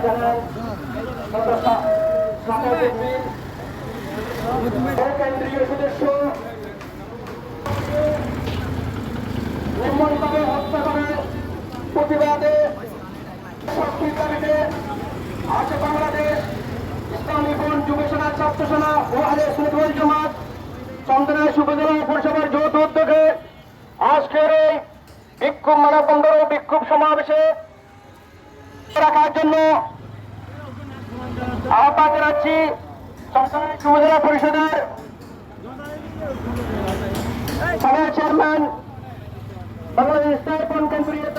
জানান কেন্দ্রীয় সদস্য নির্মমভাবে হত্যা করে প্রতিবাদে শক্তির দাবিতে আজ বাংলাদেশ ইসলামী ফ্রন্ট যুব সেনা ছাত্র সেনা ও আহলে সুন্নাত ওয়াল জামাত চন্দনাইশ উপজেলা পরিষদের যৌথ উদ্যোগে আজকের এই বিক্ষোভ মানববন্ধন ও বিক্ষোভ সমাবেশে রাখার জন্য আহ্বান জানাচ্ছি চন্দনাইশ উপজেলা পরিষদের সাবেক চেয়ারম্যান বাংলাদেশ ইসলামী ফ্রন্ট কেন্দ্রীয়